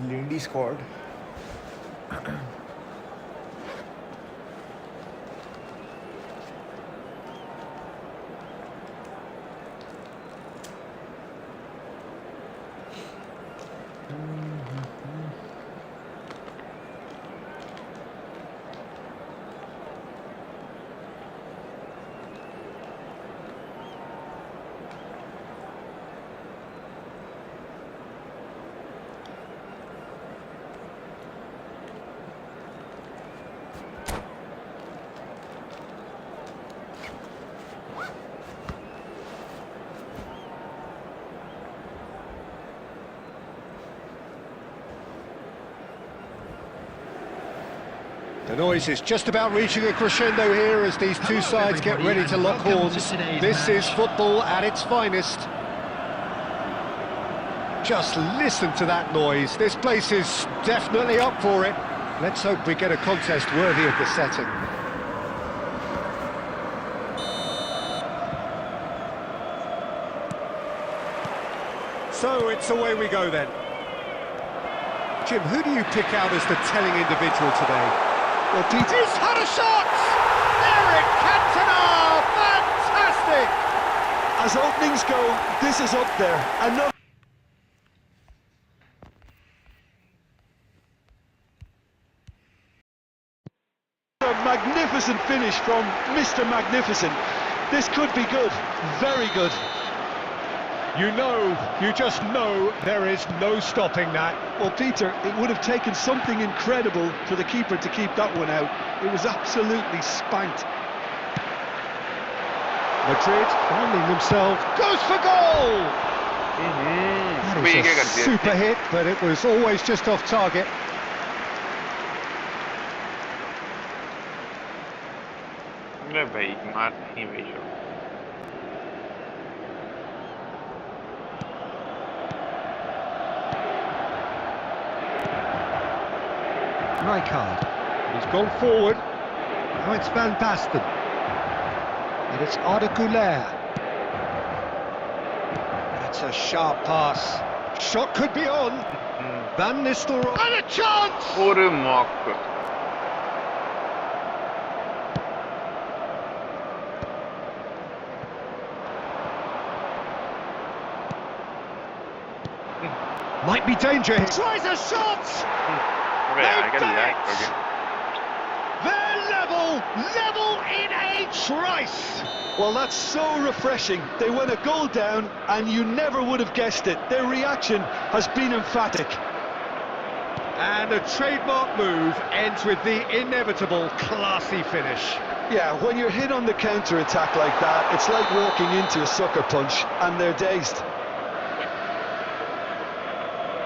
Lindy scored. The noise is just about reaching a crescendo here as these two sides get ready to lock horns. This is football at its finest. Just listen to that noise. This place is definitely up for it. Let's hope we get a contest worthy of the setting. So it's away we go then. Jim, who do you pick out as the telling individual today? Well, Peter... He's had a shot! Eric Cantona! Fantastic! As openings go, this is up there. Another... A magnificent finish from Mr. Magnificent. This could be good, very good. You just know there is no stopping that. Well, Peter, it would have taken something incredible for the keeper to keep that one out. It was absolutely spanked. Madrid finding themselves, goes for goal! That is a super hit, but it was always just off target. भाई मार नहीं भाई show Rijkaard, he's gone forward. Now it's Van Basten. And it's Arda. That's a sharp pass. Shot could be on. Van Nistelrooy. And a chance! और mock Might be danger. Tries a shot! I got that. Okay. They're level in a trice. Well, that's so refreshing. They went a goal down and you never would have guessed it. Their reaction has been emphatic. And the trademark move ends with the inevitable classy finish. Yeah, when you're hit on the counter-attack like that, it's like walking into a sucker punch and they're dazed.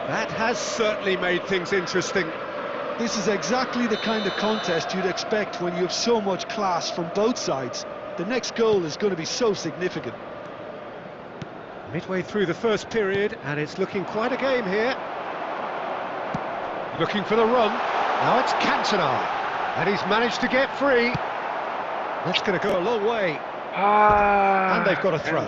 That has certainly made things interesting. This is exactly the kind of contest you'd expect when you have so much class from both sides. the next goal is going to be so significant. Midway through the first period, and it's looking quite a game here. Looking for the run. Now it's Cantona, and he's managed to get free. That's going to go a long way. And they've got a throw.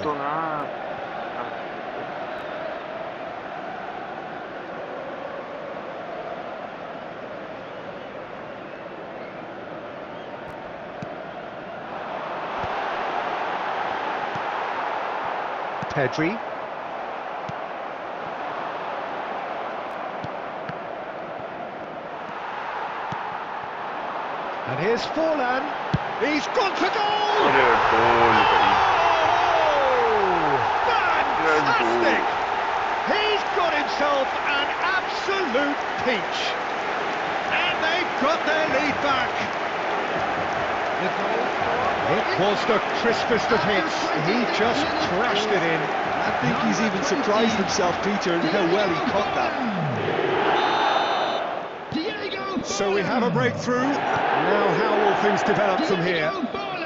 Pedri. And here's Forlan. He's gone for goal! Fantastic! He's got himself an absolute peach. And they've got their lead back. It was the crispest of hits. He just crashed it in. I think he's even surprised himself, Peter, in how well he caught that. So we have a breakthrough. Now how will things develop from here?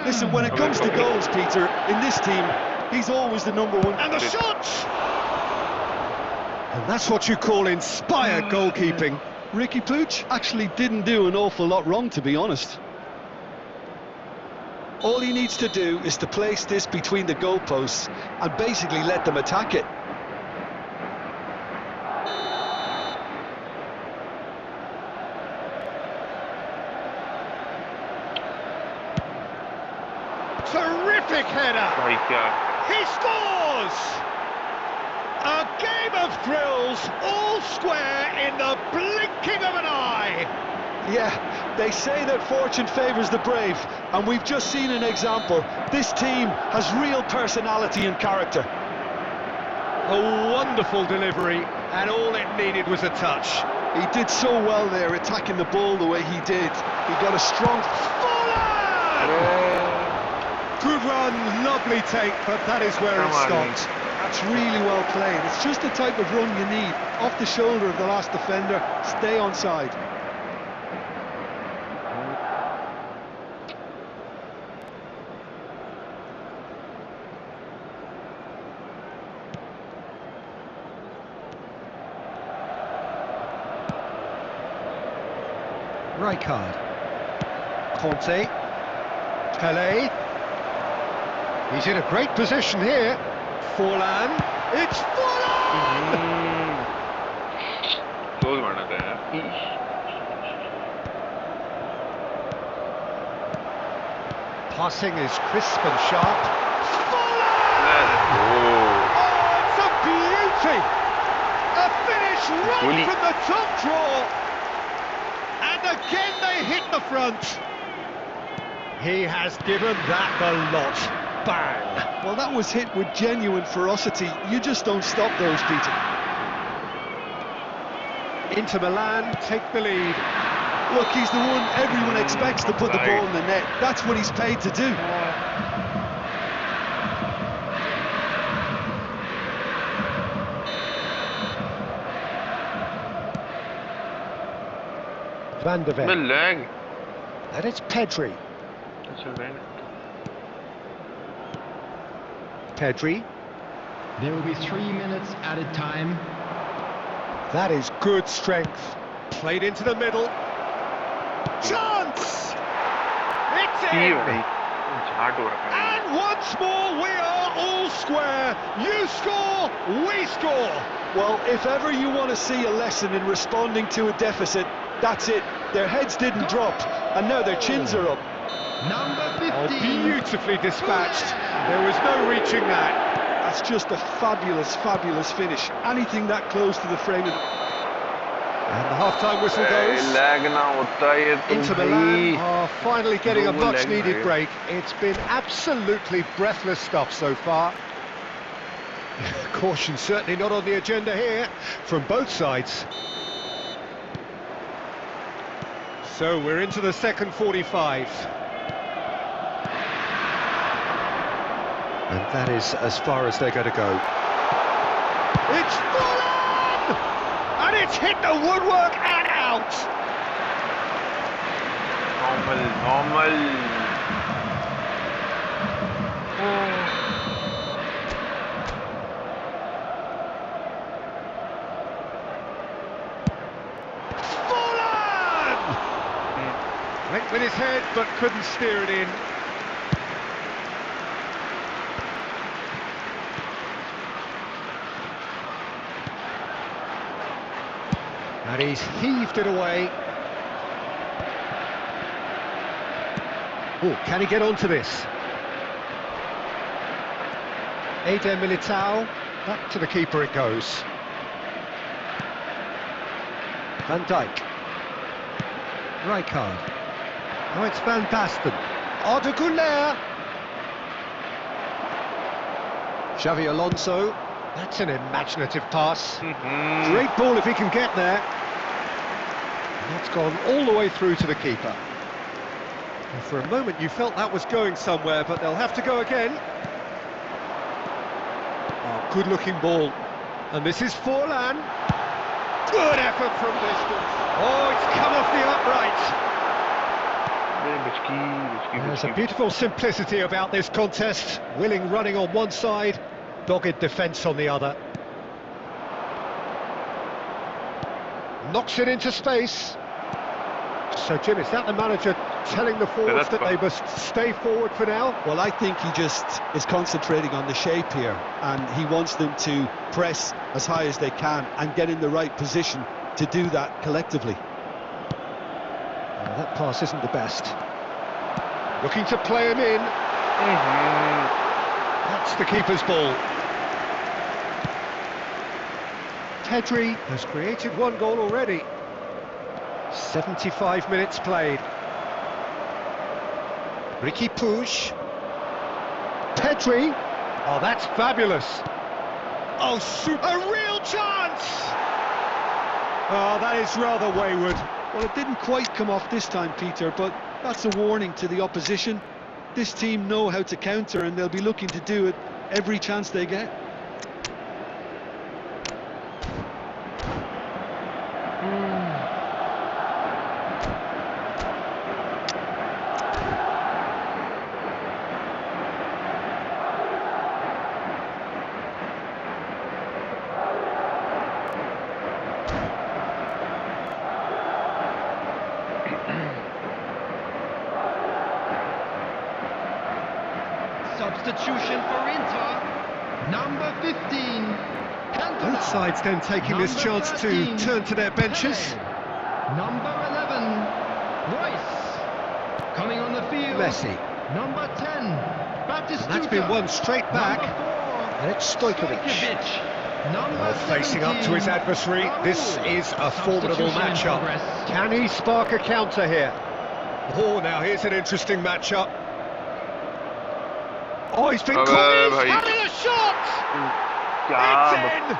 Listen, when it comes to goals, Peter, in this team, he's always the number one. And the shot! And that's what you call inspired goalkeeping. Ricky Pooch actually didn't do an awful lot wrong, to be honest. All he needs to do is to place this between the goalposts and basically let them attack it. Terrific header! He scores! A game of thrills, all square in the blinking of an eye! Yeah, they say that fortune favours the brave, and we've just seen an example. This team has real personality and character. A wonderful delivery, and all it needed was a touch. He did so well there, attacking the ball the way he did. He got a strong... Good run, lovely take, but that is where it stopped. That's really well played. It's just the type of run you need. Off the shoulder of the last defender, stay onside. Rijkaard. Conte. Pelé. He's in a great position here. Forlan. It's Forlan! Passing is crisp and sharp. Forlan! Oh, it's a beauty! A finish right from the top draw. And again they hit the front. He has given that the lot. Bang! Well, that was hit with genuine ferocity. You just don't stop those, Peter. Inter Milan take the lead. Look, he's the one everyone expects to put the ball in the net. That's what he's paid to do. Van de Ven. leg. And it's Pedri. Pedri. There will be 3 minutes added time. That is good strength. Played into the middle. Chance! It's in! And once more we are all square. You score, we score. Well, if ever you want to see a lesson in responding to a deficit, that's it. Their heads didn't drop, and now their chins are up. Number 15. Beautifully dispatched. There was no reaching that. That's just a fabulous, fabulous finish. Anything that close to the frame of... And the half-time whistle goes. Inter Milan are finally getting a much-needed break. It's been absolutely breathless stuff so far. Caution certainly not on the agenda here from both sides. So we're into the second 45. And that is as far as they're going to go. It's Forlan! And it's hit the woodwork and out! Normal. Forlan! Went with his head, but couldn't steer it in. And he's heaved it away. Oh, can he get onto this? Eder Militao, back to the keeper it goes. Van Dijk. Rijkaard. Now it's Van Basten. Odegaard. Xavi Alonso. That's an imaginative pass. Great ball if he can get there. And that's gone all the way through to the keeper. And for a moment you felt that was going somewhere, but they'll have to go again. Oh, good-looking ball. And this is Forlan. Good effort from distance. Oh, it's come off the upright. There's a beautiful simplicity about this contest. Willing running on one side, dogged defence on the other. Knocks it into space. So, Jim, is that the manager telling the forwards that they must stay forward for now? Well, I think he just is concentrating on the shape here, and he wants them to press as high as they can and get in the right position to do that collectively. Well, that pass isn't the best. Looking to play him in. That's the keeper's ball. Pedri has created one goal already. 75 minutes played. Ricky Puig. Pedri. Oh, that's fabulous. Oh, super. A real chance! Oh, that is rather wayward. Well, it didn't quite come off this time, Peter, but that's a warning to the opposition. This team know how to counter, and they'll be looking to do it every chance they get. Substitution for Inter, number 15. Cantona. Both sides then taking this chance 13, to turn to their benches. Number 11, Royce. Coming on the field, Messi. number 10, Batistuta. And that's been one straight back. Number 4, And it's Stojkovic. Number Well, facing up to his 17, adversary, this is a formidable Substitution in matchup. progress. Can he spark a counter here? Oh, now here's an interesting matchup. Oh, he's been caught. He's having a shot! It's in!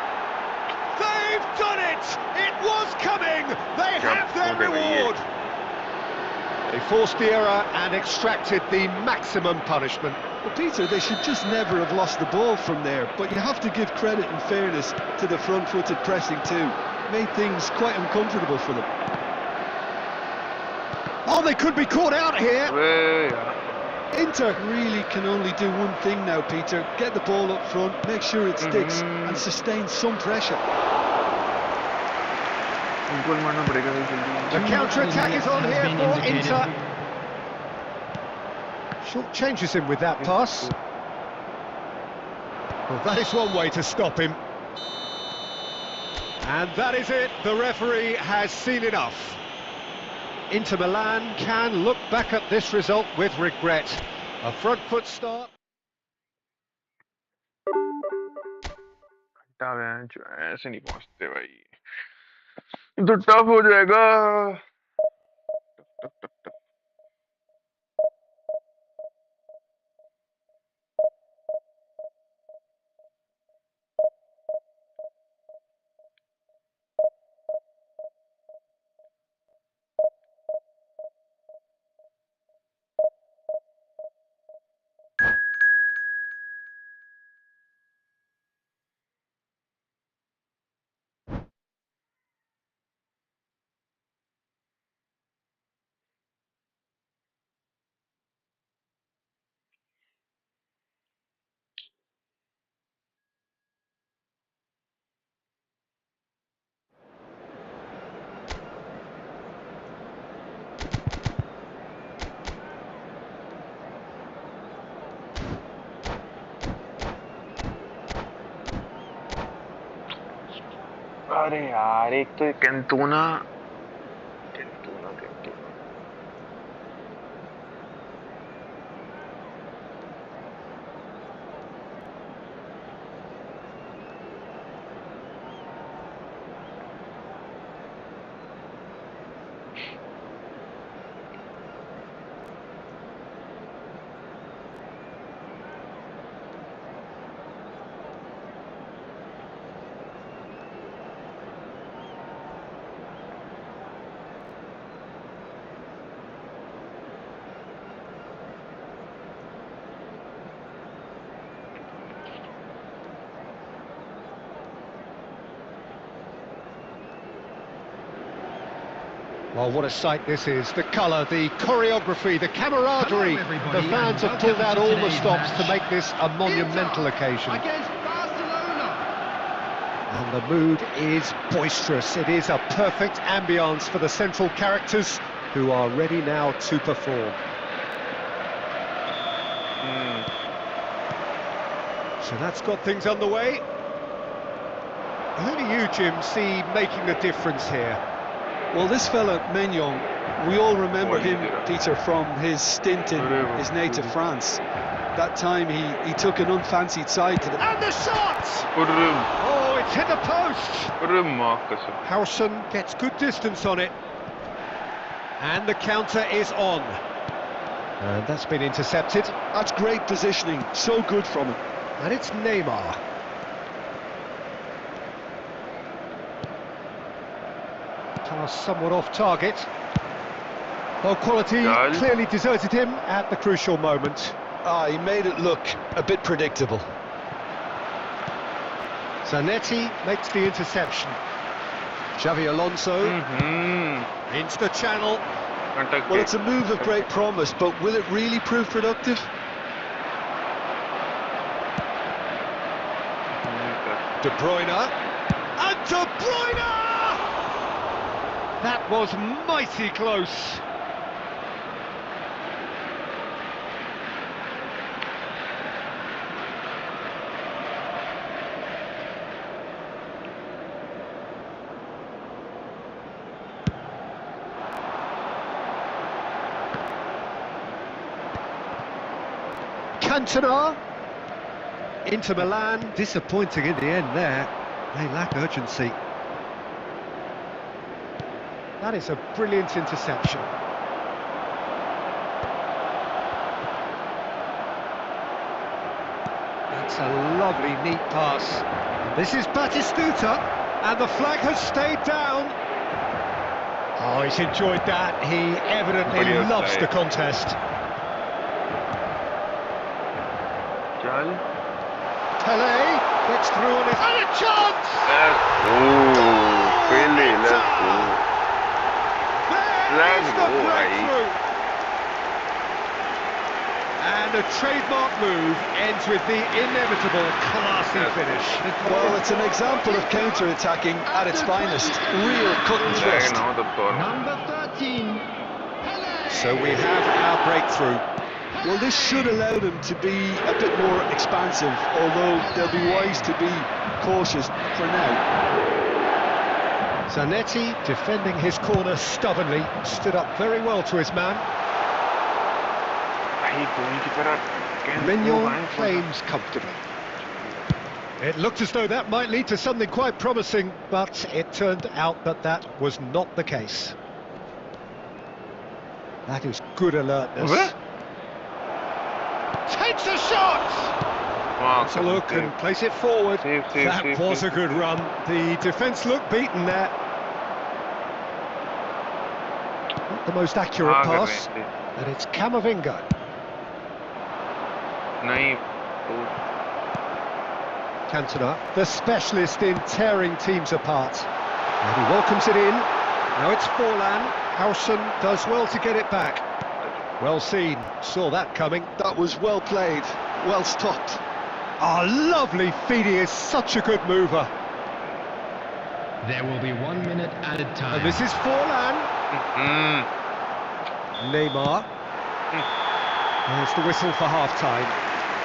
They've done it! It was coming! They have their reward! They forced the error and extracted the maximum punishment. Well, Peter, they should just never have lost the ball from there, but you have to give credit and fairness to the front-footed pressing too. Made things quite uncomfortable for them. Oh, they could be caught out here! Inter really can only do one thing now, Peter. Get the ball up front, make sure it sticks, and sustain some pressure. The counter-attack is on here for Inter. Short changes him with that pass. Well, that is one way to stop him. And that is it. The referee has seen enough. Inter Milan can look back at this result with regret. A front foot start. ऐसे नहीं पहुंचते भाई ये तो tough हो जाएगा अरे यार एक तो Cantona Cantona Cantona Well, what a sight this is. The colour, the choreography, the camaraderie. Hello, everybody, The fans and have pulled out welcome to all the today's stops to match. make this a monumental Inter occasion. Against Barcelona. And the mood is boisterous. It is a perfect ambience for the central characters who are ready now to perform. So that's got things underway. Who do you, Jim, see making the difference here? Well, this fella, Maignan, we all remember him, Peter, from his stint in his native France. That time he took an unfancied side to the... And the shot! Oh, it's hit the post! Howson gets good distance on it. And the counter is on. And that's been intercepted. That's great positioning, so good from him. And it's Neymar. Pass somewhat off target. Though quality clearly deserted him at the crucial moment. He made it look a bit predictable. Zanetti makes the interception. Xavi Alonso into the channel. Well, it's a move of great promise, but will it really prove productive? De Bruyne. And De Bruyne! That was mighty close. Cantona. Inter Milan, disappointing in the end there. They lack urgency. That is a brilliant interception. That's a lovely, neat pass. This is Batistuta, and the flag has stayed down. Oh, he's enjoyed that. He evidently loves the contest. Pele gets through on it. And a chance! There's the breakthrough. And a trademark move ends with the inevitable classy finish. Well, it's an example of counter-attacking at its finest. Real cut and thrust. Number 13. Pele. So we have our breakthrough. Well, this should allow them to be a bit more expansive, although they'll be wise to be cautious for now. Zanetti, defending his corner stubbornly, stood up very well to his man. Maignan claims comfortably. It looked as though that might lead to something quite promising, but it turned out that that was not the case. That is good alertness. Takes a shot! Let's a look and place it forward. That was a good run. The defence looked beaten there. Not the most accurate pass, and it's Camavinga. Cantona, the specialist in tearing teams apart. And he welcomes it in. Now it's Forlan. Howson does well to get it back. Well seen, saw that coming. That was well played, well stopped. Ah, lovely feed, he is such a good mover. There will be 1 minute added time. And this is Forlan. Neymar. There's the whistle for half-time.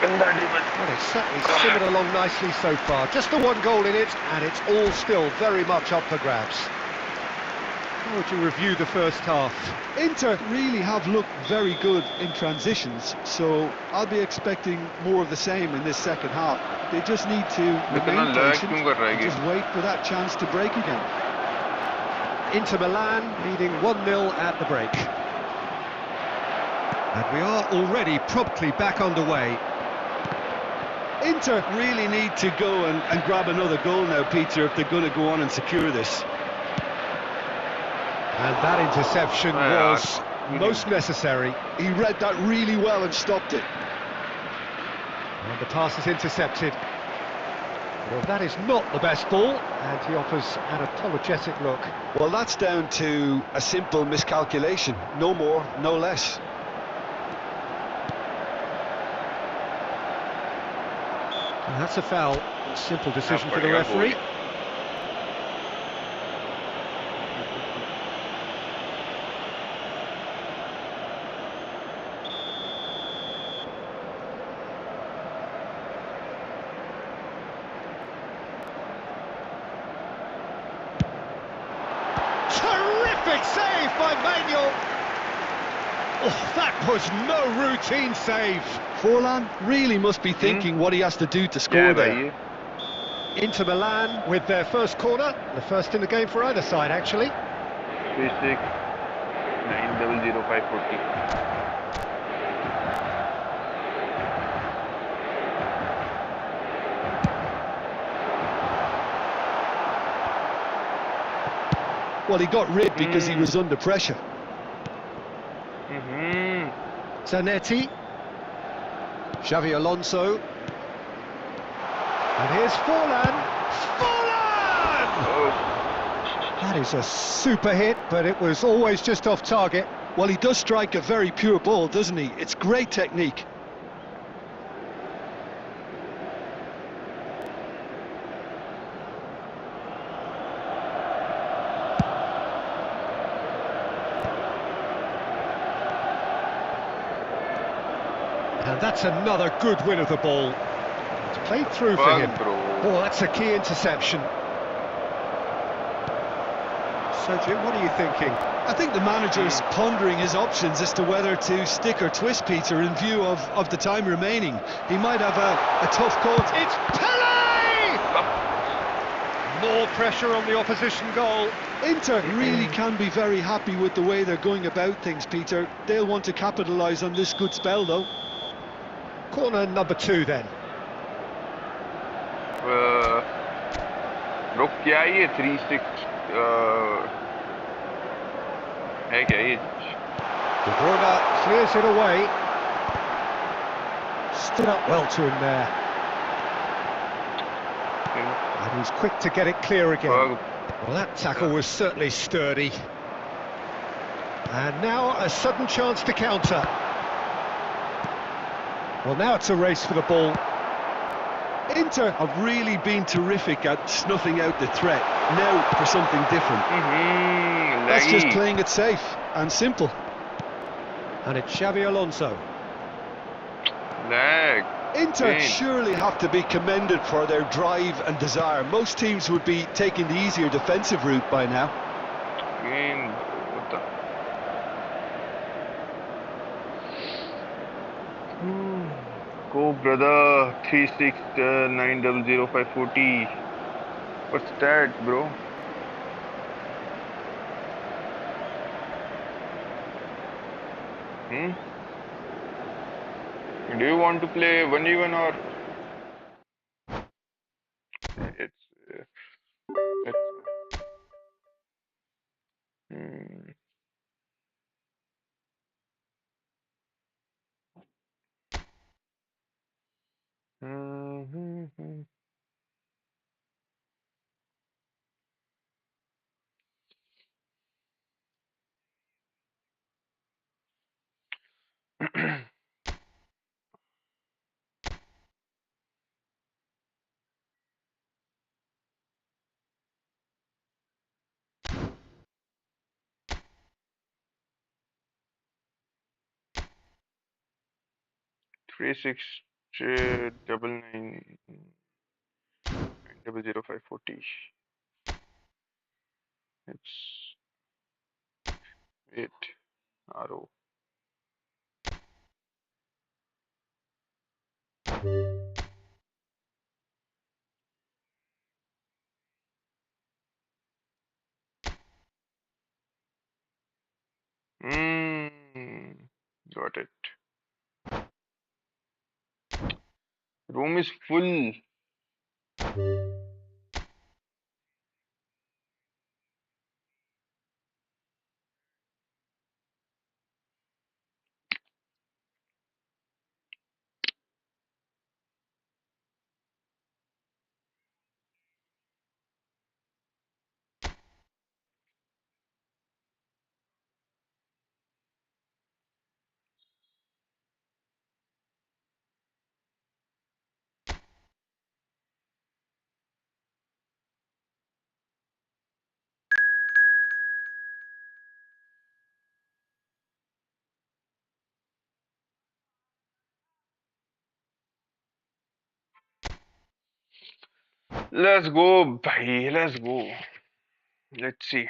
Well, it's certainly simmered along nicely so far. Just the one goal in it, and it's all still very much up for grabs. How would you review the first half? Inter really have looked very good in transitions, so I'll be expecting more of the same in this second half. They just need to remain patient and just wait for that chance to break again. Inter Milan leading 1-0 at the break. And we are already promptly back underway. Inter really need to go and grab another goal now, Peter, if they're going to go on and secure this. And that interception was most necessary. He read that really well and stopped it. And the pass is intercepted. Well, that is not the best ball, and he offers an apologetic look. Well, that's down to a simple miscalculation. No more, no less. And that's a foul. A simple decision for the referee. Terrific save by Manuel. Oh, that was no routine save. Forlan really must be thinking what he has to do to score there. Inter Milan with their first corner, the first in the game for either side, actually. 36 900 Well, he got rid because he was under pressure. Zanetti. Xavi Alonso. And here's Forlan. Forlan! That is a super hit, but it was always just off target. Well, he does strike a very pure ball, doesn't he? It's great technique. And that's another good win of the ball. It's played through for him. Oh, that's a key interception. So, Jim, what are you thinking? I think the manager's pondering his options as to whether to stick or twist, Peter, in view of the time remaining. He might have a tough call. It's Pele! More pressure on the opposition goal. Inter really can be very happy with the way they're going about things, Peter. They'll want to capitalise on this good spell, though. Corner number 2 then. रुक क्या ये 3-6 है क्या ये? De Bruyne clears it away. Stood up well to him there. And he's quick to get it clear again. Well, that tackle was certainly sturdy. And now a sudden chance to counter. Well, now it's a race for the ball. Inter have really been terrific at snuffing out the threat. Now for something different. That's just playing it safe and simple. And it's Xavi Alonso. Lag. Inter surely have to be commended for their drive and desire. Most teams would be taking the easier defensive route by now. Go, brother. 36 900 540. What's that, bro? Do you want to play 1v1 or it's three six 099 It's 8 RO. Got it. Room is full. Let's go, bhai. Let's go. Let's see.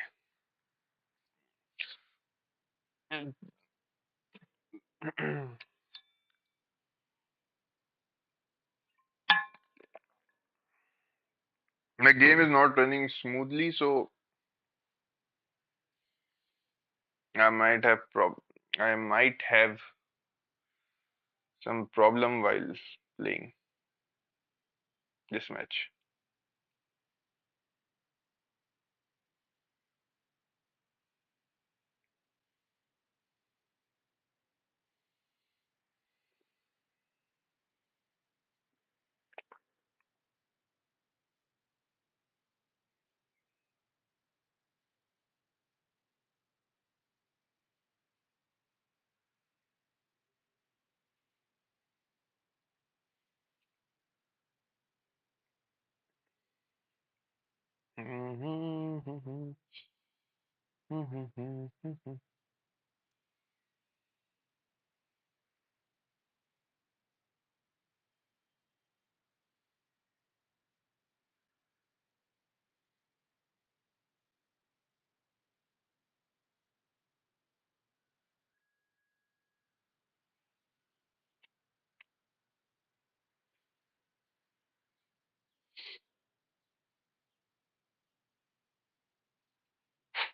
My game is not running smoothly, so I might have I might have some problem while playing this match.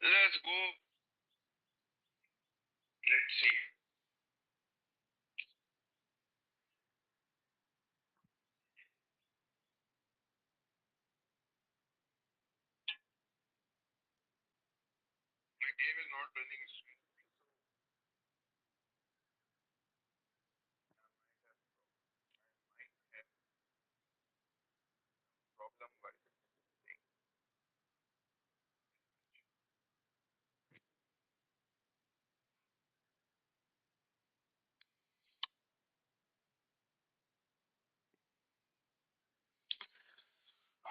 Let's go. Let's see. My game is not running smoothly, so I might have problem while playing.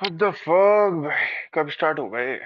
What the fuck, भाई कब start होगा ये?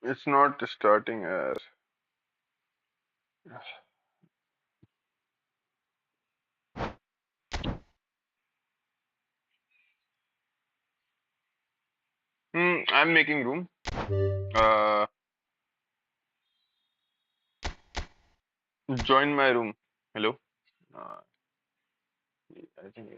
It's not starting as. I'm making room. Uh, Join my room. Hello. Uh, I think.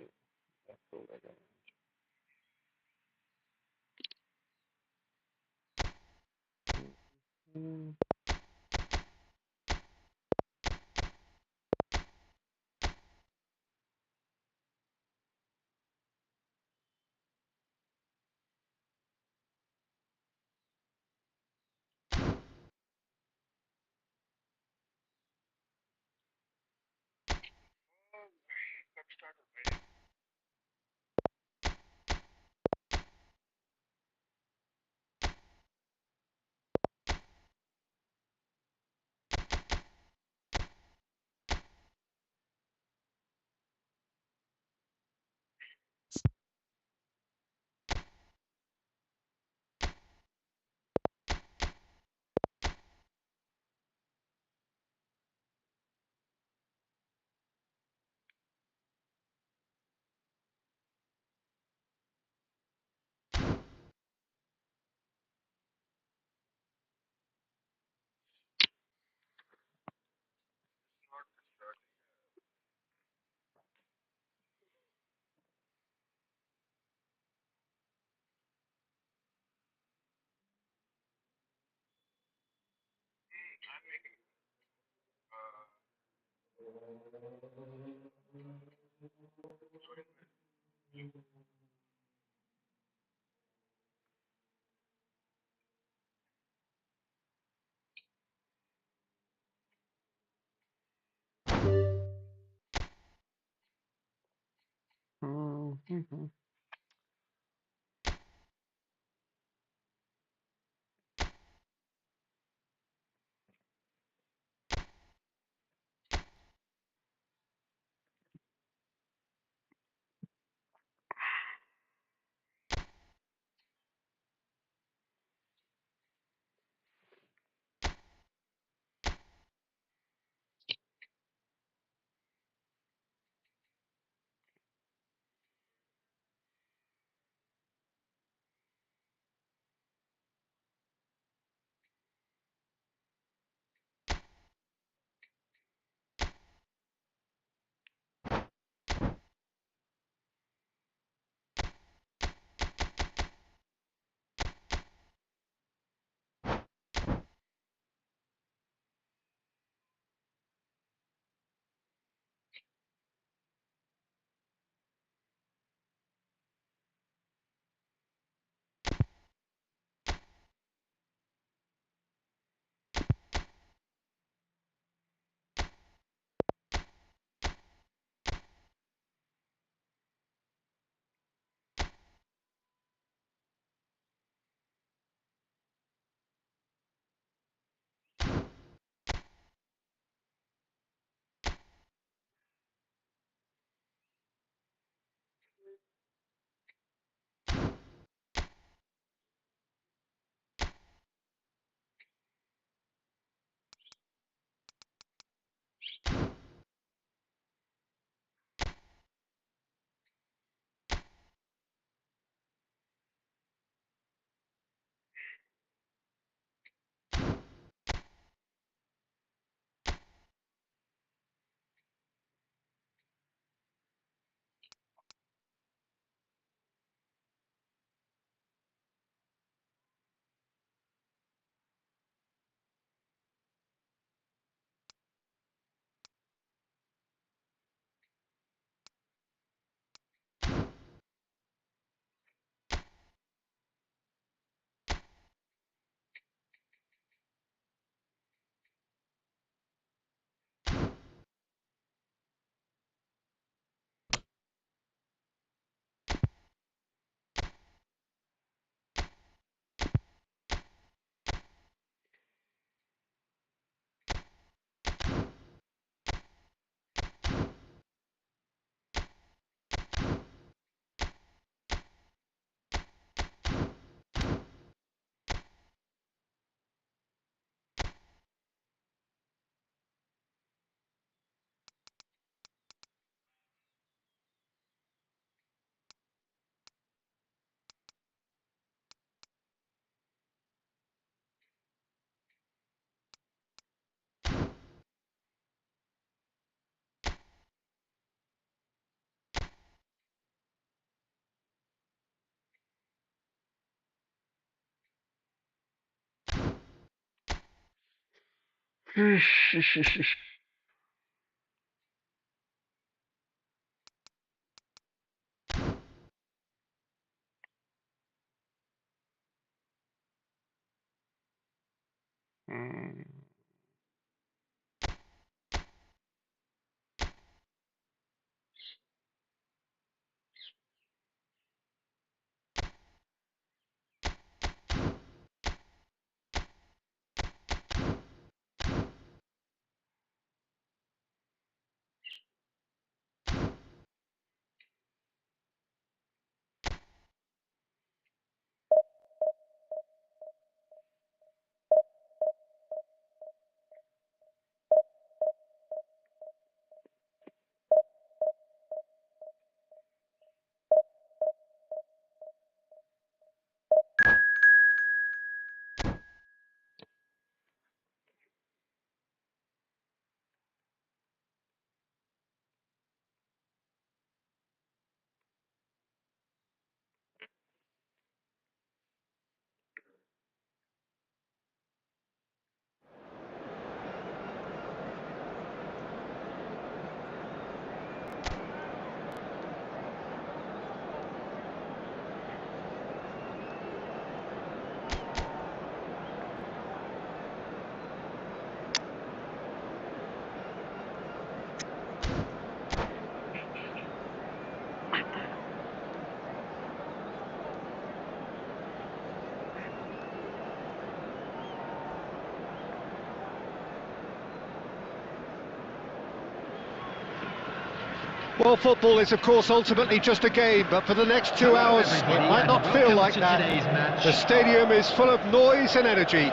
Well, football is, of course, ultimately just a game, but for the next 2 hours, it might not feel like that. The stadium is full of noise and energy.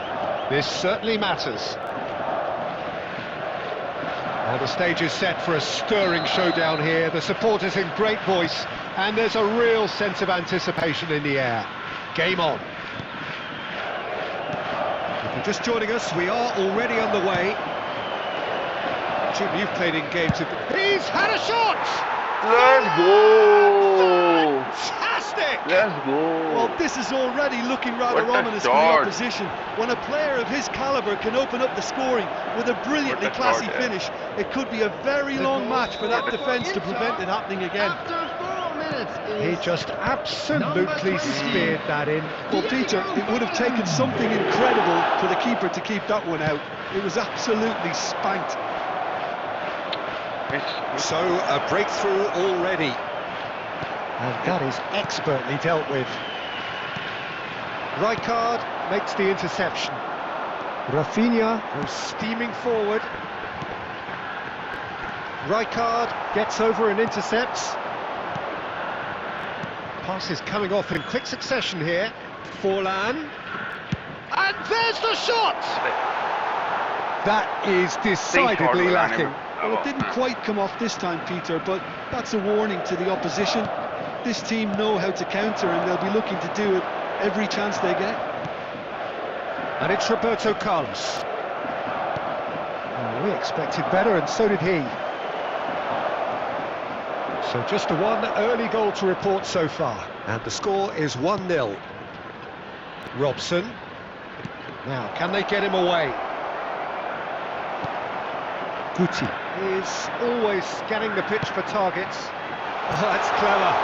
This certainly matters. Well, the stage is set for a stirring showdown here. The supporters in great voice, and there's a real sense of anticipation in the air. Game on. If you're just joining us, we are already on the way. Jim, you've played in games of... He's had a shot! Let's go! Fantastic! Let's go! Well, this is already looking rather What a ominous for the start. opposition. When a player of his calibre can open up the scoring with a brilliantly What a classy start, yeah. finish, it could be a very long match for that defence to prevent it happening again. After 4 minutes He is just absolutely Number 20. speared that in. Well, Peter, it would have taken something incredible for the keeper to keep that one out. It was absolutely spanked. So, a breakthrough already. And that is expertly dealt with. Rijkaard makes the interception. Rafinha goes steaming forward. Rijkaard gets over and intercepts. Pass is coming off in quick succession here. Forlan. And there's the shot! That is decidedly lacking. Well, it didn't quite come off this time, Peter, but that's a warning to the opposition. This team know how to counter, and they'll be looking to do it every chance they get. And it's Roberto Carlos. We expected better, and so did he. So just a one early goal to report so far. And the score is 1-0. Robson. Now, can they get him away? Guti is always scanning the pitch for targets. Oh, that's clever.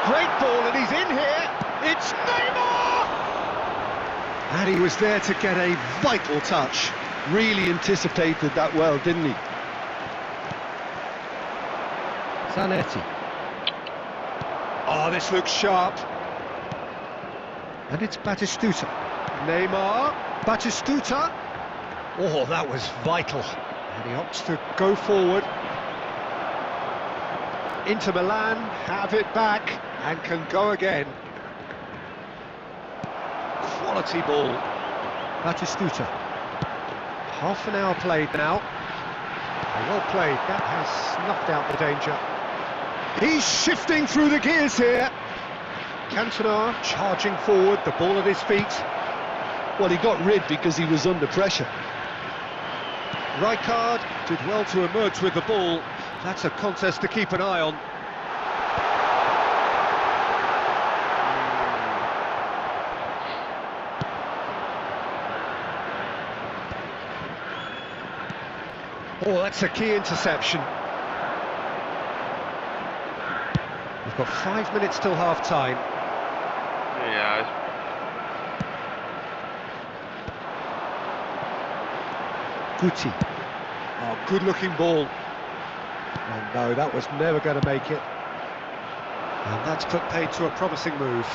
Great ball, and he's in here. It's Neymar! And he was there to get a vital touch. Really anticipated that well, didn't he? Zanetti. Oh, this looks sharp. And it's Batistuta. Neymar. Batistuta. Oh, that was vital. And he opts to go forward. Inter Milan have it back and can go again. Quality ball. Batistuta. Half an hour played now. Well played. That has snuffed out the danger. He's shifting through the gears here. Cantona charging forward, the ball at his feet. Well, he got rid because he was under pressure. Rijkaard did well to emerge with the ball. That's a contest to keep an eye on. Oh, that's a key interception. We've got 5 minutes till half-time. Yeah. Guti. Oh, good-looking ball. Oh no, that was never going to make it. And that's put paid to a promising move.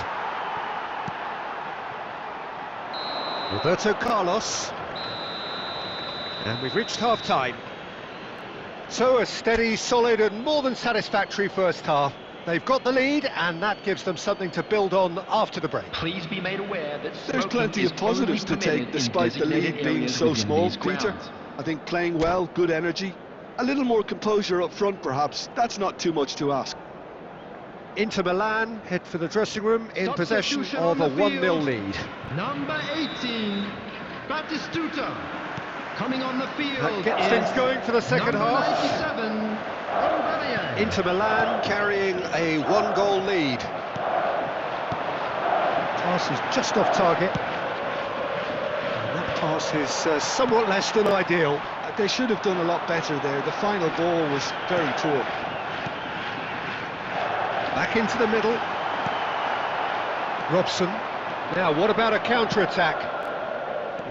Roberto Carlos. And we've reached half-time. So a steady, solid and more than satisfactory first half. They've got the lead, and that gives them something to build on after the break. Please be made aware that There's plenty of positives to take despite the lead being so small, Peter. I think playing well, good energy, a little more composure up front perhaps, that's not too much to ask. Inter Milan head for the dressing room in possession Substitution of on a the 1-0 field. lead. Number 18, Batistuta. Coming on the field. That gets is things going for the second number half. 97, Aubameyang. Inter Milan carrying a 1-goal lead. Pass is just off target. And that pass is somewhat less than ideal. They should have done a lot better there, the final ball was very poor. Back into the middle. Robson. Now, what about a counter-attack?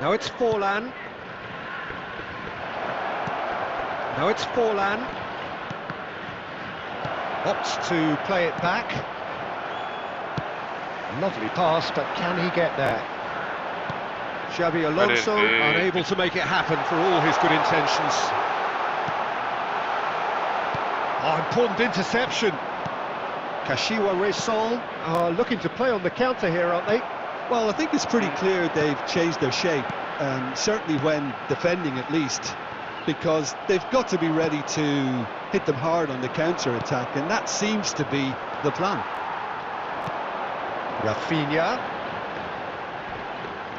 Now it's Forlan. Now it's Forlan. Opts to play it back. Lovely pass, but can he get there? Xabi Alonso unable to make it happen for all his good intentions. Oh, important interception. Kashiwa Reysol are looking to play on the counter here, aren't they? Well, I think it's pretty clear they've changed their shape, certainly when defending at least, because they've got to be ready to hit them hard on the counter-attack, and that seems to be the plan. Rafinha.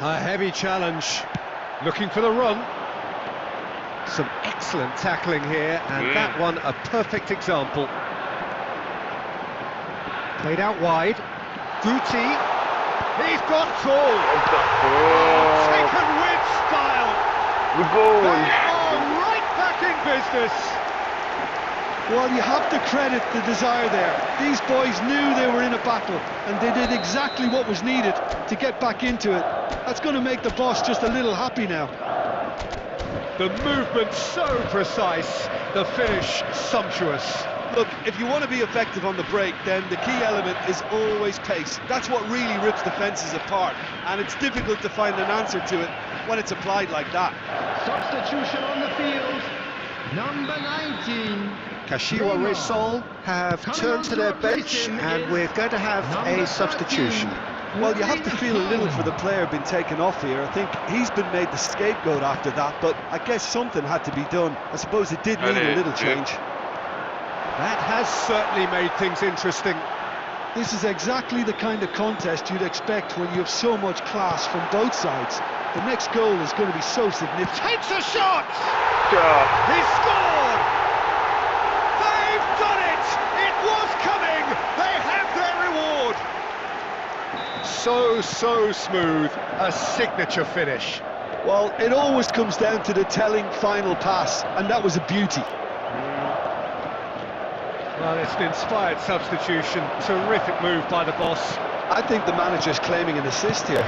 A heavy challenge. Looking for the run. Some excellent tackling here, and that one a perfect example. Played out wide. Guti. He's got tall. Taken with style. The goal. They are right back in business. Well, you have to credit the desire there. These boys knew they were in a battle, and they did exactly what was needed to get back into it. That's going to make the boss just a little happy now. The movement so precise, the finish sumptuous. Look, if you want to be effective on the break, then the key element is always pace. That's what really rips defences apart, and it's difficult to find an answer to it when it's applied like that. Substitution on the field. Number 19. Kashiwa Reysol have turned to their bench, and we're going to have a substitution. Well, you have to feel a little for the player being taken off here. I think he's been made the scapegoat after that, but I guess something had to be done. I suppose it did need a little change. That has certainly made things interesting. This is exactly the kind of contest you'd expect when you have so much class from both sides. The next goal is going to be so significant. Takes a shot! Yeah. He scored! They've done it! It was coming! They have their reward! So smooth. A signature finish. Well, it always comes down to the telling final pass, and that was a beauty. Well, it's an inspired substitution. Terrific move by the boss. I think the manager's claiming an assist here.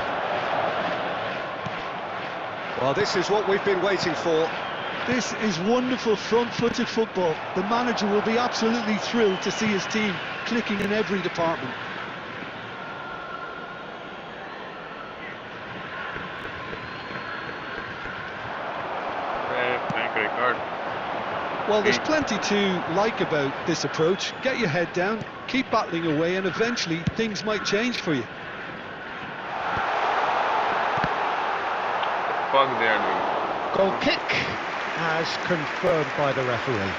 Well, this is what we've been waiting for. This is wonderful front-footed football. The manager will be absolutely thrilled to see his team clicking in every department. Well, there's plenty to like about this approach. Get your head down, keep battling away, and eventually things might change for you. Fuck they are doing. Goal kick, as confirmed by the referee.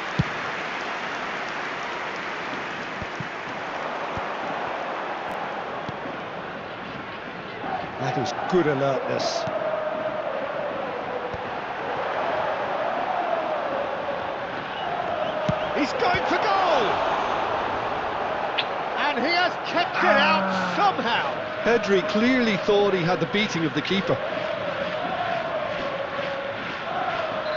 That is good alertness. He's going for goal! And he has kept it out somehow. Pedri clearly thought he had the beating of the keeper.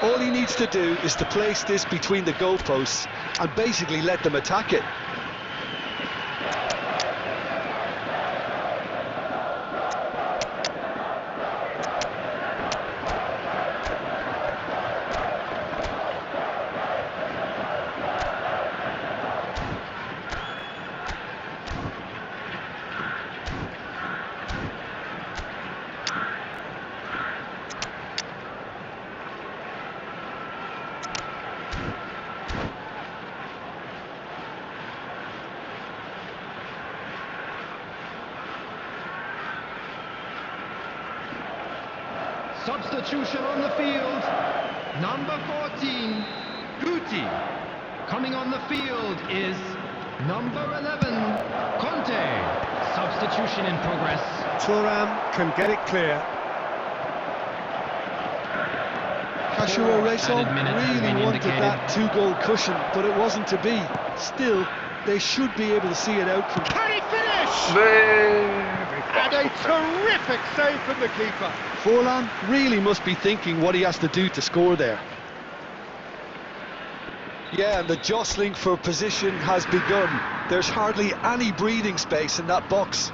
All he needs to do is to place this between the goalposts and basically let them attack it. Substitution on the field. Number 14, Guti. Coming on the field is number 11, Conte. Substitution in progress. Thuram can get it clear. Kashiwa Reysol really wanted that two-goal cushion, but it wasn't to be. Still, they should be able to see it out from... Can he finish? And a terrific save from the keeper. Forlan really must be thinking what he has to do to score there. Yeah, and the jostling for position has begun. There's hardly any breathing space in that box.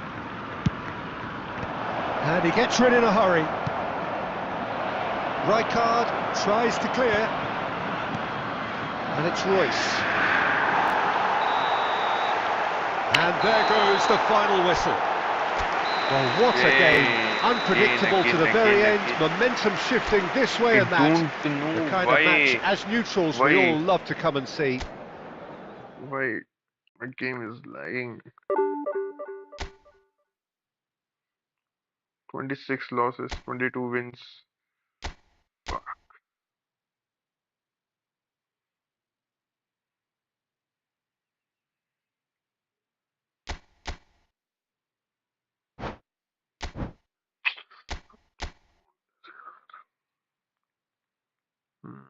And he gets rid in a hurry. Rijkaard tries to clear. And it's Royce. And there goes the final whistle. Well, what a game. Unpredictable to the very end. Momentum shifting this way and that. The kind of match, as neutrals, we all love to come and see. Why my game is lagging? 26 losses, 22 wins. Fuck. Hmm.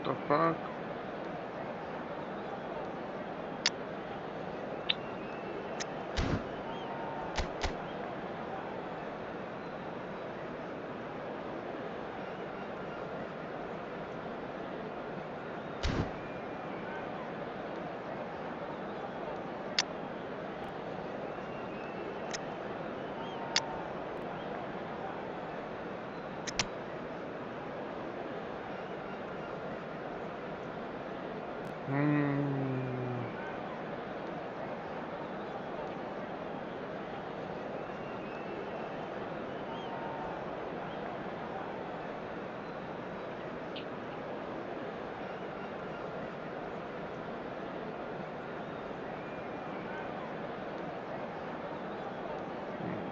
The fuck? Hmm. Hmm.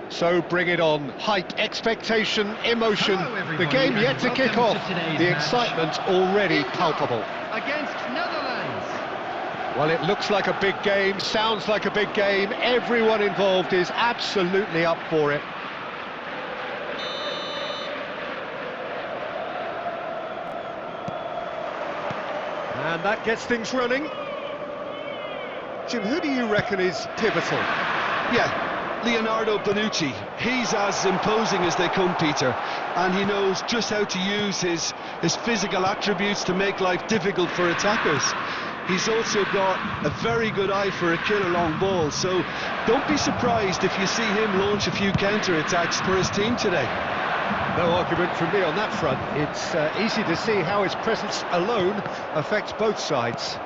So bring it on. Hype, expectation, emotion. Hello, The everybody, game and yet to kick welcome off. to today's The match. excitement already palpable. Against Netherlands. Well, it looks like a big game, sounds like a big game. Everyone involved is absolutely up for it. And that gets things running. Jim, who do you reckon is pivotal? Yeah, Leonardo Bonucci. He's as imposing as they come, Peter, and he knows just how to use his physical attributes to make life difficult for attackers. He's also got a very good eye for a killer long ball, so don't be surprised if you see him launch a few counter-attacks for his team today. No argument from me on that front. It's easy to see how his presence alone affects both sides.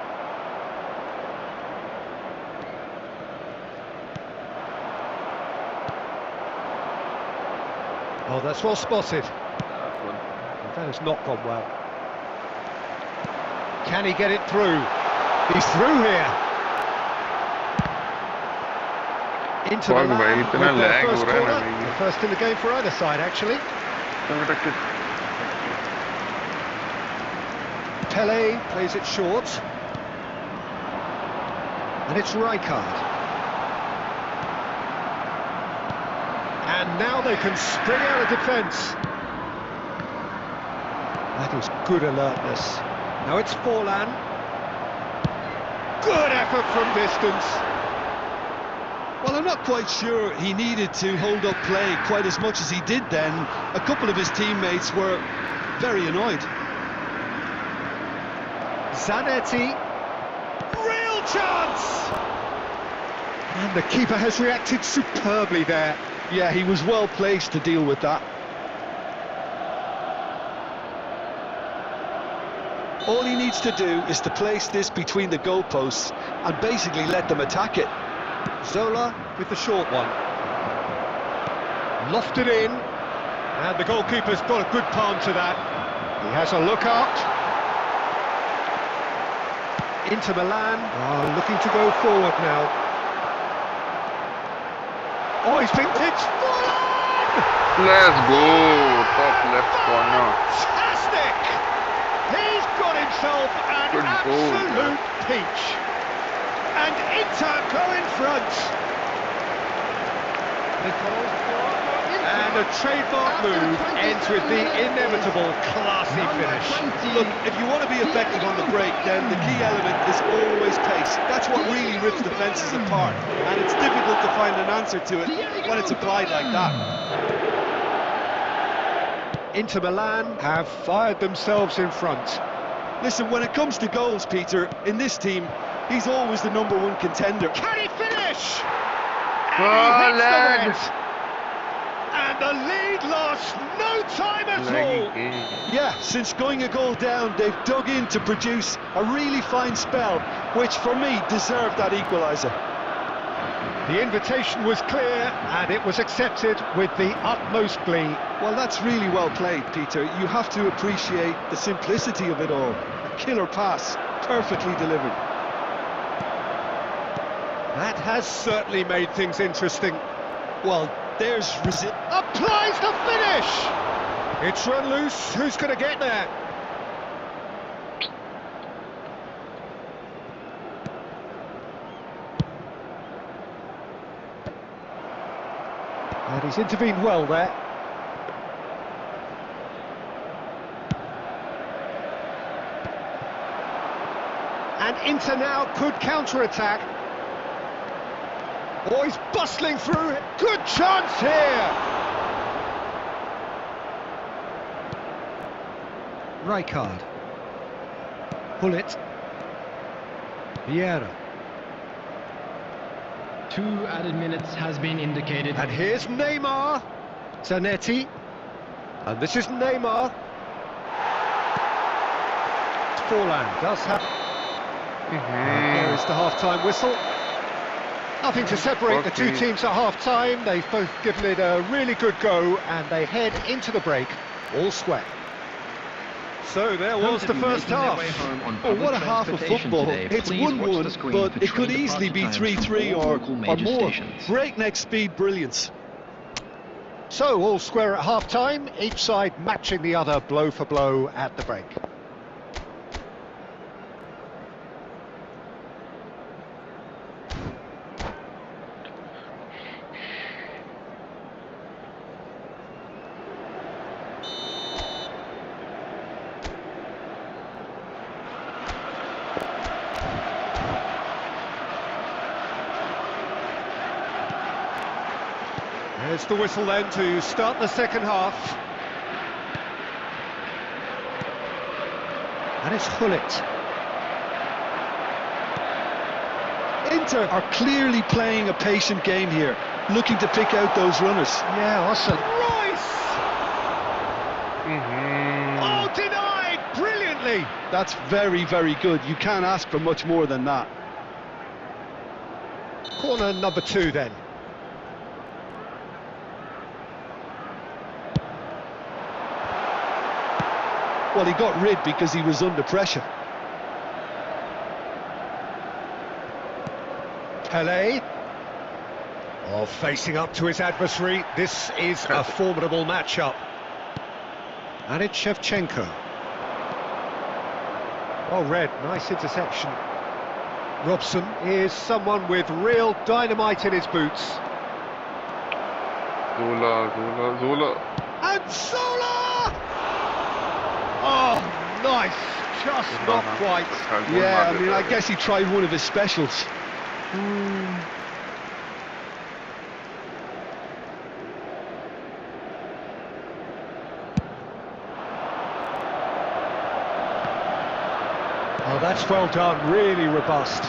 Oh, that's well spotted. That has not gone well. Can he get it through? He's through here. Into the line with their first corner. The first in the game for either side, actually. Pele plays it short. And it's Rijkaard. And now they can spring out of defence. That was good alertness. Now it's Forlan. Good effort from distance. Well, I'm not quite sure he needed to hold up play quite as much as he did then. A couple of his teammates were very annoyed. Zanetti. Real chance! And the keeper has reacted superbly there. Yeah, he was well placed to deal with that. All he needs to do is to place this between the goalposts and basically let them attack it. Zola with the short one. Lofted in. And the goalkeeper's got a good palm to that. He has a look out. Inter Milan are looking to go forward now. Oh, he's been pitched full on! Let's go, top left corner. Fantastic! He's got himself an Good goal, absolute peach. And Inter go in front. And a trademark move ends with the inevitable classy finish. Look, if you want to be effective on the break, then the key element is always pace. That's what really rips defences apart, and it's difficult to find an answer to it when it's applied like that. Inter Milan have fired themselves in front. Listen, when it comes to goals, Peter, in this team, he's always the #1 contender. Can he finish? And he hits the net. And the lead lost no time at all. Yeah, since going a goal down, they've dug in to produce a really fine spell, which for me deserved that equaliser. The invitation was clear and it was accepted with the utmost glee. Well, that's really well played, Peter. You have to appreciate the simplicity of it all. A killer pass, perfectly delivered. That has certainly made things interesting. Well, there's applies the finish! It's run loose, who's going to get there? And he's intervened well there. And Inter now could counter-attack. Oh, he's bustling through. Good chance here. Rijkaard. Bullet. Vieira. 2 added minutes has been indicated. And here's Neymar. Zanetti. And this is Neymar. Forlan does have... There is the half-time whistle. Nothing to separate the two teams at half-time. They've both given it a really good go, and they head into the break all square. So there was the first half. Oh, what a half of football. It's 1-1, but it could easily be 3-3 or more. Breakneck speed brilliance. So all square at half-time, each side matching the other blow for blow at the break. There's the whistle then to start the second half. And it's Hullet. Inter are clearly playing a patient game here, looking to pick out those runners. Yeah, awesome. Royce! That's very, very good. You can't ask for much more than that. Corner number 2 then. Well, he got rid because he was under pressure. Pele. Oh, facing up to his adversary. This is a formidable matchup. And it's Shevchenko. Oh, Red, nice interception. Robson is someone with real dynamite in his boots. Zola. And Zola! Oh, nice. Just not quite. Yeah, I mean, I guess he tried one of his specials. Oh, that's well done, really robust.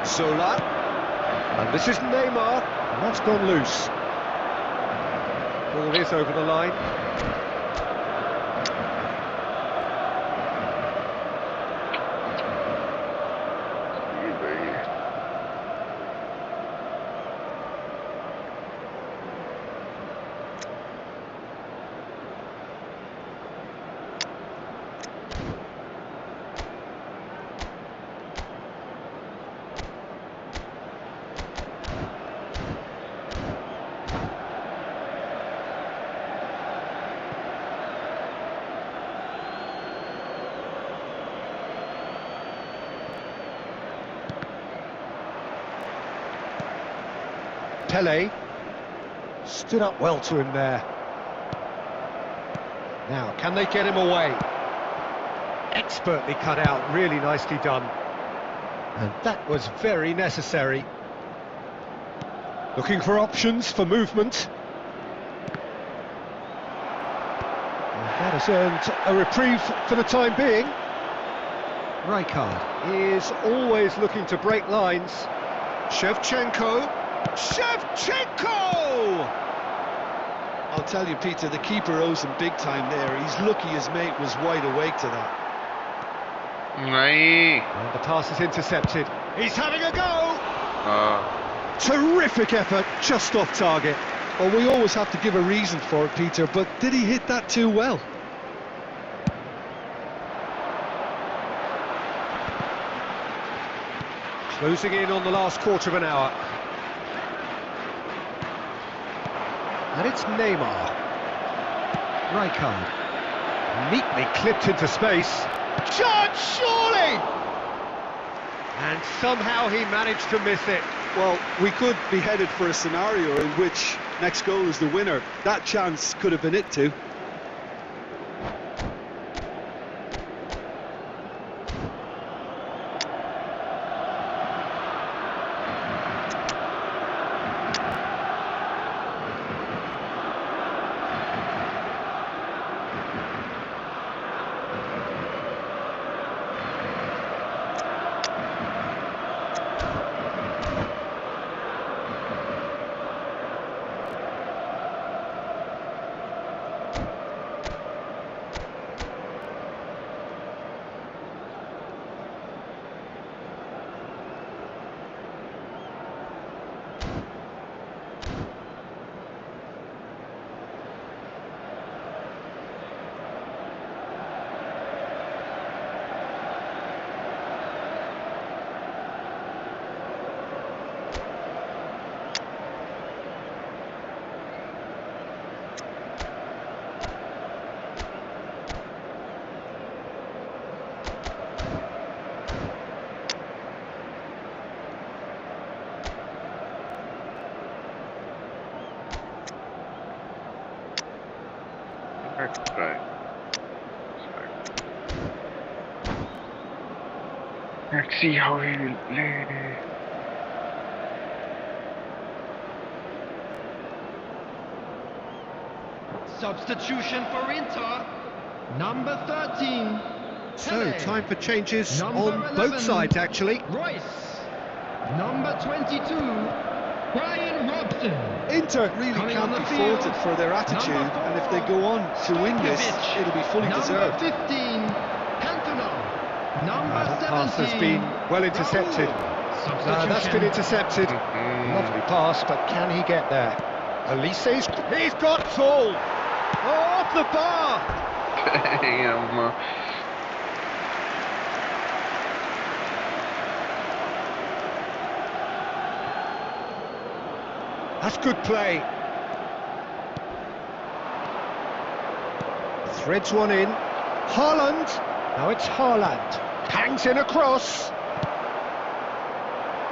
Zola. And this is Neymar. And that's gone loose. Ball is over the line. Pele stood up well to him there. Now, can they get him away? Expertly cut out, really nicely done. And that was very necessary. Looking for options for movement. And that has earned a reprieve for the time being. Rijkaard is always looking to break lines. Shevchenko. I'll tell you, Peter, the keeper owes him big time there. He's lucky his mate was wide awake to that. And the pass is intercepted. He's having a go! Terrific effort, just off target. Well, we always have to give a reason for it, Peter, but did he hit that too well? Closing in on the last quarter of an hour. And it's Neymar. Rijkaard. Neatly clipped into space. Chance, surely! And somehow he managed to miss it. Well, we could be headed for a scenario in which next goal is the winner. That chance could have been it too. Right. Let's see how he will play. Substitution for Inter, number 13. So, Pele. time for changes Number on 11, both sides, actually. Royce, number 22. Brian Robson. Inter really Coming on can't the be field, faulted for their attitude, number 4, and if they go on to win this, Stojkovic. it'll be fully deserved. Number 15, Cantona. Number That 17, pass has been well intercepted. Substitution. That's been intercepted. Mm. Lovely pass, but can he get there? Elise's, he's got full. Oh, off the bar. Damn. That's good play. Threads one in. Haaland. Now it's Haaland. Hangs in across.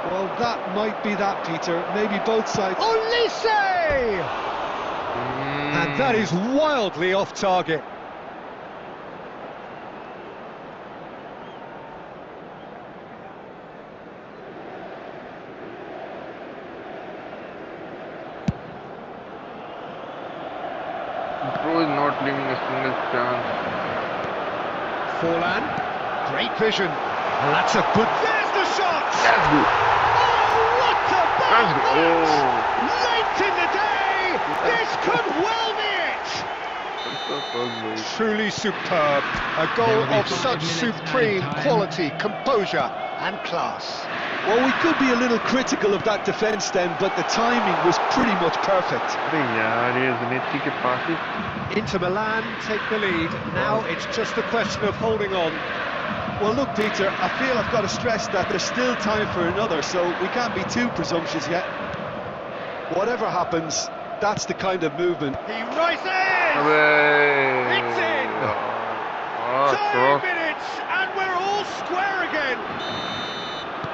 Well, that might be that, Peter. Maybe both sides. Olise! And that is wildly off target. Bro is not leaving a single chance. Forlan. Great vision. And that's a good... There's the shot! That's good. Oh, what about That's good. that? Oh. Late in the day! This could well be it! Truly superb. A There goal will be of 5 such minutes supreme added time. quality, composure and class. Well, we could be a little critical of that defence then, but the timing was pretty much perfect. अरे यार ये ज़नेती के पास ही Inter Milan take the lead. Now it's just a question of holding on. Well, look, Peter, I feel I've got to stress that there's still time for another, so we can't be too presumptuous yet. Whatever happens, that's the kind of movement. He rises! अबे It's in! यार 10 minutes and we're all square again.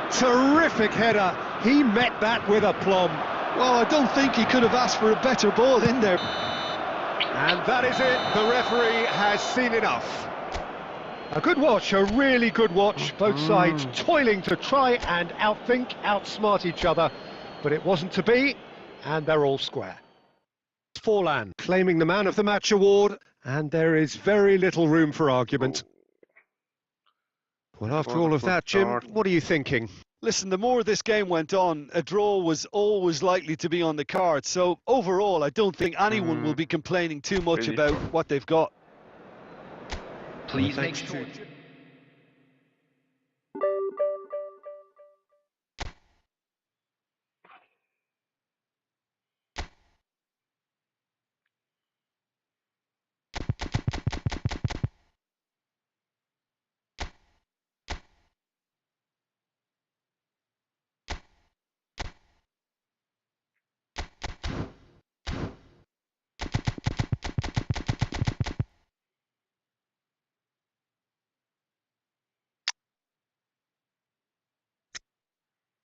Terrific header. He met that with aplomb. Well, I don't think he could have asked for a better ball in there. And that is it. The referee has seen enough. A good watch, a really good watch. Both sides toiling to try and outthink, outsmart each other. But it wasn't to be, and they're all square. Forlan claiming the Man of the Match award, and there is very little room for argument. Well, after all of that, Jim, what are you thinking? Listen, the more this game went on, a draw was always likely to be on the cards. So overall, I don't think anyone will be complaining too much about what they've got. Please make sure.